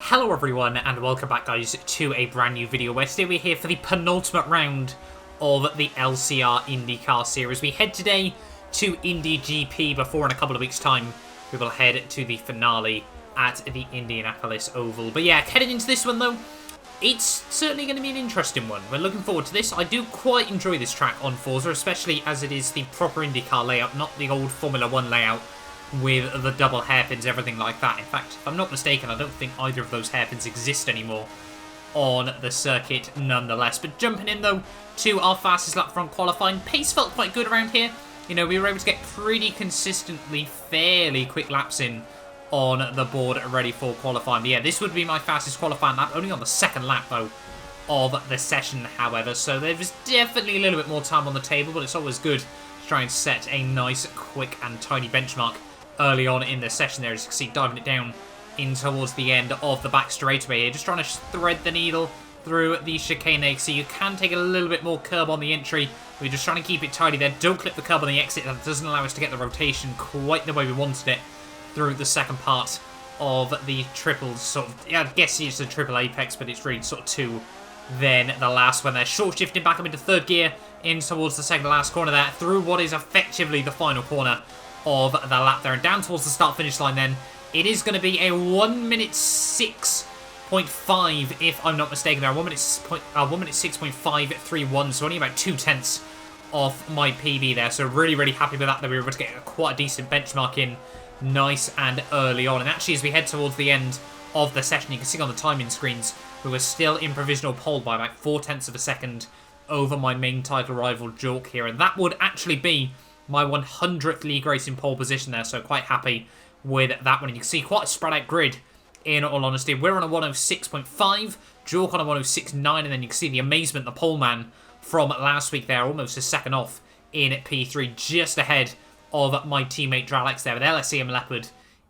Hello everyone and welcome back guys to a brand new video where today we're here for the penultimate round of the LCR IndyCar series. We head today to Indy GP before in a couple of weeks time we will head to the finale at the Indianapolis Oval. But yeah, heading into this one though, it's certainly going to be an interesting one. We're looking forward to this. I do quite enjoy this track on Forza, especially as it is the proper IndyCar layout, not the old Formula 1 layout with the double hairpins, everything like that. In fact, if I'm not mistaken, I don't think either of those hairpins exist anymore on the circuit nonetheless. But jumping in, though, to our fastest lap front qualifying. Pace felt quite good around here. You know, we were able to get pretty consistently fairly quick laps in on the board ready for qualifying. But yeah, this would be my fastest qualifying lap, only on the second lap, though, of the session, however. So there was definitely a little bit more time on the table, but it's always good to try and set a nice, quick and tidy benchmark early on in the session there, as you can see, diving it down in towards the end of the back straightaway here. Just trying to thread the needle through the chicane there. So you can take a little bit more curb on the entry. We're just trying to keep it tidy there. Don't clip the curb on the exit. That doesn't allow us to get the rotation quite the way we wanted it through the second part of the triple sort of, yeah, I guess it's a triple apex, but it's really sort of two. Then the last one there. Short shifting back up into third gear in towards the second to last corner there through what is effectively the final corner of the lap there, and down towards the start finish line then. It is going to be a 1 minute 6.5 if I'm not mistaken there. 1 minute 6.531, so only about 2/10 off my PB there. So really happy with that we were able to get quite a decent benchmark in nice and early on. And actually as we head towards the end of the session, you can see on the timing screens we were still in provisional pole by about 0.4 of a second over my main title rival Jork here, and that would actually be my 100th league race in pole position there, so quite happy with that one. And you can see quite a spread out grid, in all honesty. We're on a 106.5, Jork on a 106.9, and then you can see the amazement, the pole man from last week there, almost a second off in P3, just ahead of my teammate Dralex there, with LSEM Leopard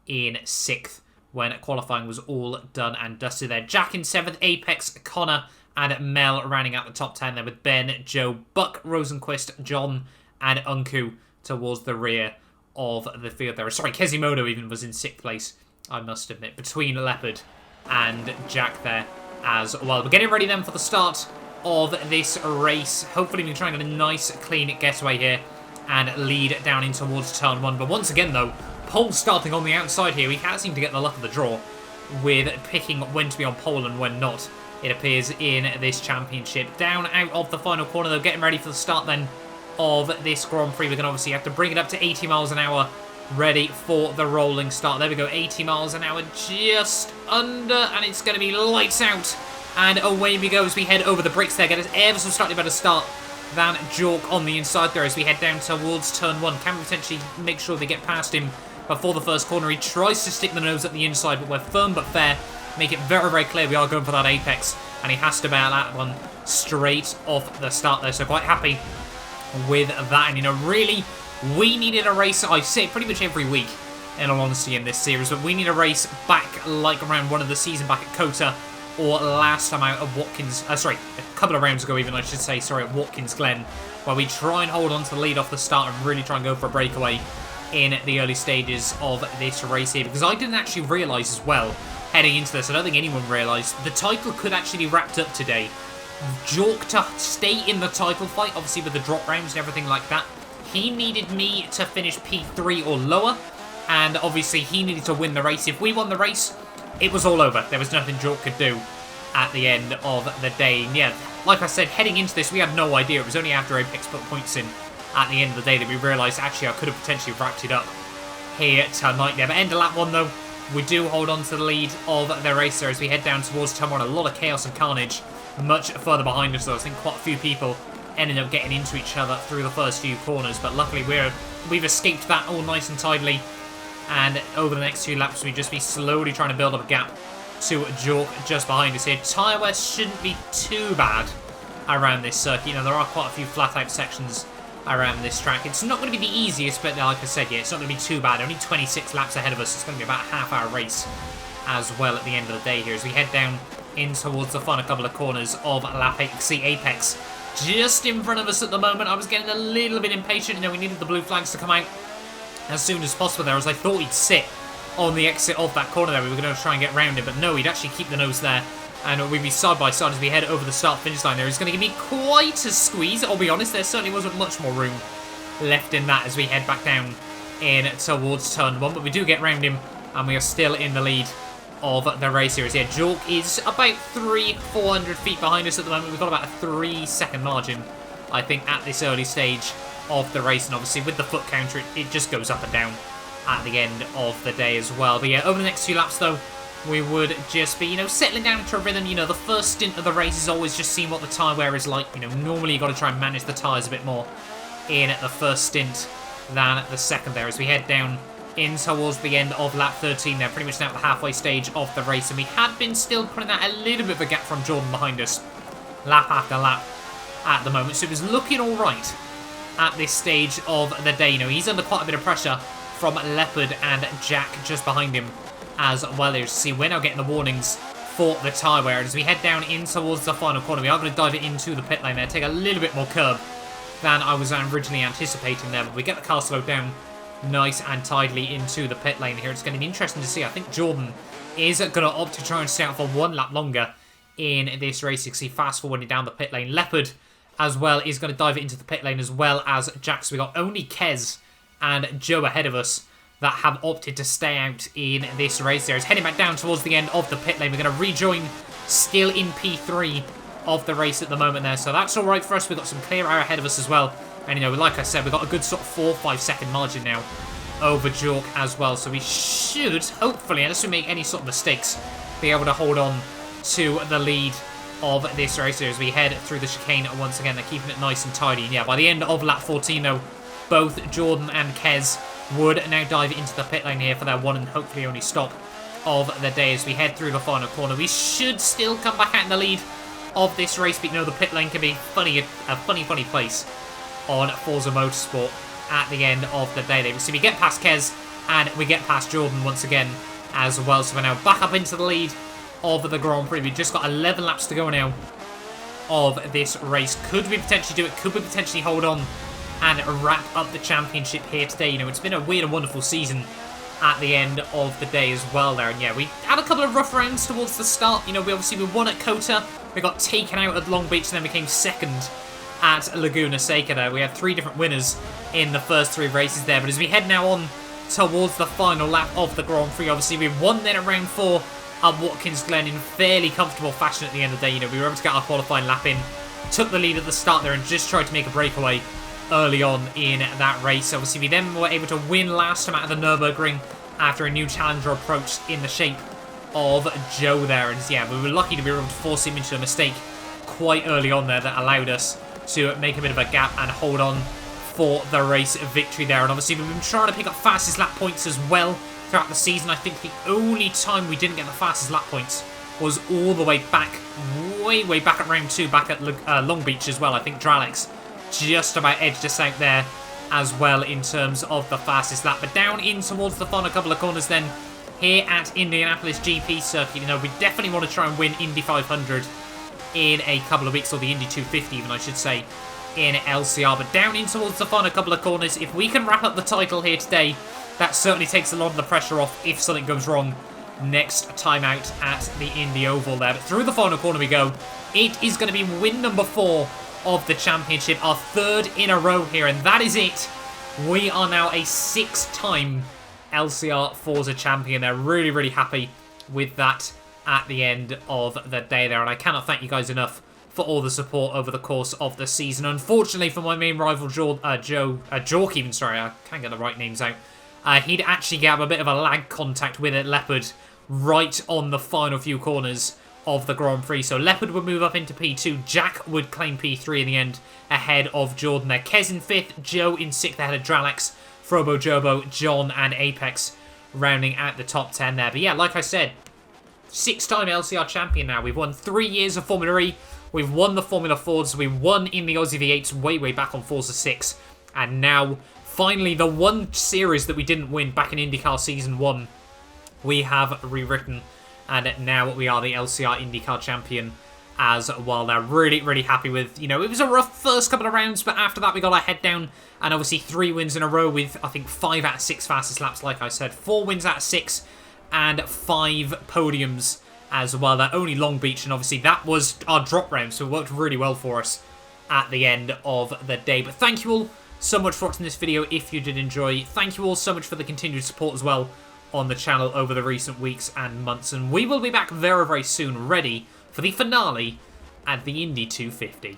in 6th when qualifying was all done and dusted there. Jack in 7th, Apex, Connor, and Mel rounding out the top 10 there, with Ben, Joe, Buck, Rosenquist, John, and Unku towards the rear of the field there. Sorry, Kezimoto even was in 6th place, I must admit, between Leopard and Jack there as well. We're getting ready then for the start of this race. Hopefully we can try and get a nice, clean getaway here and lead down in towards turn 1. But once again, though, pole starting on the outside here. We can't seem to get the luck of the draw with picking when to be on pole and when not, it appears, in this championship. Down out of the final corner, though, getting ready for the start then of this Grand Prix. We're going to obviously have to bring it up to 80 miles an hour, ready for the rolling start. There we go, 80 miles an hour, just under, and it's going to be lights out. And away we go as we head over the bricks there. Get us ever so slightly better start than Jork on the inside there as we head down towards turn 1. Can we potentially make sure they get past him before the first corner? He tries to stick the nose at the inside, but we're firm but fair. Make it very clear we are going for that apex, and he has to bail that one straight off the start there. So quite happy with that. And you know, really, we needed a race, I say pretty much every week in all honesty in this series, but we need a race back like around one of the season back at Kota, or last time out at Watkins, sorry, a couple of rounds ago even, I should say, sorry, at Watkins Glen, where we try and hold on to the lead off the start and really try and go for a breakaway in the early stages of this race here. Because I didn't actually realise as well, heading into this, I don't think anyone realised, the title could actually be wrapped up today. Jork to stay in the title fight, obviously with the drop rounds and everything like that, he needed me to finish P3 or lower, and obviously he needed to win the race. If we won the race, it was all over. There was nothing Jork could do at the end of the day. And yeah, like I said, heading into this, we had no idea. It was only after Apex put points in at the end of the day that we realised, actually, I could have potentially wrapped it up here tonight there. But end of lap 1, though, we do hold on to the lead of the race there as we head down towards turn 1. A lot of chaos and carnage much further behind us, though. I think quite a few people ended up getting into each other through the first few corners, but luckily we've escaped that all nice and tidily, and over the next few laps we just be slowly trying to build up a gap to Jork just behind us here. Tyre wear shouldn't be too bad around this circuit. You know, there are quite a few flat out sections around this track. It's not going to be the easiest, but like I said, yeah, it's not going to be too bad. Only 26 laps ahead of us. It's going to be about a half-hour race as well at the end of the day here as we head down in towards the final couple of corners of lap 8. You can see Apex just in front of us at the moment. I was getting a little bit impatient. You know, we needed the blue flags to come out as soon as possible there, as I thought he'd sit on the exit of that corner there. We were going to try and get round him, but no, he'd actually keep the nose there. And we'd be side by side as we head over the start-finish line there. It's going to give me quite a squeeze, I'll be honest. There certainly wasn't much more room left in that as we head back down in towards turn 1. But we do get round him, and we are still in the lead of the race here. Yeah, Jork is about 300-400 feet behind us at the moment. We've got about a 3-second margin, I think, at this early stage of the race. And obviously with the foot counter, it just goes up and down at the end of the day as well. But yeah, over the next few laps though, we would just be, you know, settling down into a rhythm. You know, the first stint of the race is always just seeing what the tyre wear is like. You know, normally you've got to try and manage the tyres a bit more in the first stint than the second there. As we head down in towards the end of lap 13 there, pretty much now at the halfway stage of the race. And we had been still putting out a little bit of a gap from Jordan behind us, lap after lap at the moment. So it was looking all right at this stage of the day. You know, he's under quite a bit of pressure from Leopard and Jack just behind him as well. As you see, we're now getting the warnings for the tyre wear. As we head down in towards the final corner, we are going to dive it into the pit lane there, take a little bit more curb than I was originally anticipating there. But we get the car slowed down nice and tidily into the pit lane here. It's going to be interesting to see. I think Jordan is going to opt to try and stay out for one lap longer in this race. You can see fast forwarding down the pit lane. Leopard as well is going to dive it into the pit lane, as well as Jack. So we got only Kez and Joe ahead of us that have opted to stay out in this race there. It's heading back down towards the end of the pit lane. We're going to rejoin still in P3 of the race at the moment there. So that's all right for us. We've got some clear air ahead of us as well. And, you know, like I said, we've got a good sort of 4-5 second margin now over Jork as well. So we should, hopefully, unless we make any sort of mistakes, be able to hold on to the lead of this race here as we head through the chicane once again. They're keeping it nice and tidy. And yeah, by the end of lap 14, though, both Jordan and Kez would now dive into the pit lane here for their one and hopefully only stop of the day as we head through the final corner. We should still come back out in the lead of this race, but you know, the pit lane can be a funny place on Forza Motorsport at the end of the day. So we get past Kez and we get past Jordan once again as well. So we're now back up into the lead of the Grand Prix. We've just got 11 laps to go now of this race. Could we potentially do it? Could we potentially hold on and wrap up the championship here today? You know, it's been a weird and wonderful season at the end of the day as well there. And yeah, we had a couple of rough rounds towards the start. You know, we won at Kota. We got taken out at Long Beach and then we came second at Laguna Seca there. We had 3 different winners in the first 3 races there. But as we head now on towards the final lap of the Grand Prix, obviously we won then at round 4 at Watkins Glen in fairly comfortable fashion at the end of the day. You know, we were able to get our qualifying lap in, took the lead at the start there and just tried to make a breakaway early on in that race. Obviously, we then were able to win last time out of the Nürburgring after a new challenger approached in the shape of Joe there. And yeah, we were lucky to be able to force him into a mistake quite early on there that allowed us to make a bit of a gap and hold on for the race victory there. And obviously, we've been trying to pick up fastest lap points as well throughout the season. I think the only time we didn't get the fastest lap points was all the way back, way back at round 2, back at Long Beach as well. I think Dralex just about edged us out there as well in terms of the fastest lap. But down in towards the final couple of corners then here at Indianapolis GP circuit, you know, we definitely want to try and win Indy 500 in a couple of weeks, or the Indy 250 even, I should say, in LCR. But down in towards the final couple of corners, if we can wrap up the title here today, that certainly takes a lot of the pressure off if something goes wrong next time out at the Indy Oval there. But through the final corner we go. It is going to be win number 4 of the championship, our 3rd in a row here, and that is it. We are now a 6-time LCR Forza champion. They're really happy with that at the end of the day there, and I cannot thank you guys enough for all the support over the course of the season. Unfortunately for my main rival Jork even, sorry, I can't get the right names out. He'd actually get a bit of a lag contact with it, Leopard, right on the final few corners of the Grand Prix. So Leopard would move up into P2. Jack would claim P3 in the end ahead of Jordan there. Kez in 5th, Joe in 6th ahead of Dralex, Frobo, Jobo, John and Apex rounding out the top 10 there. But yeah, like I said, 6-time LCR champion now. We've won 3 years of Formula E. We've won the Formula Fords. We won in the Aussie V8s way back on Forza 6. And now, finally, the one series that we didn't win back in IndyCar Season 1, we have rewritten. And now we are the LCR IndyCar champion as well. They're really, really happy with, it was a rough first couple of rounds, but after that we got our head down, and obviously 3 wins in a row with, I think, 5 out of 6 fastest laps, like I said, 4 wins out of 6, and 5 podiums as well. They're only Long Beach, and obviously that was our drop round, so it worked really well for us at the end of the day. But thank you all so much for watching this video if you did enjoy. Thank you all so much for the continued support as well on the channel over the recent weeks and months, and we will be back very, very soon, ready for the finale at the Indy 250.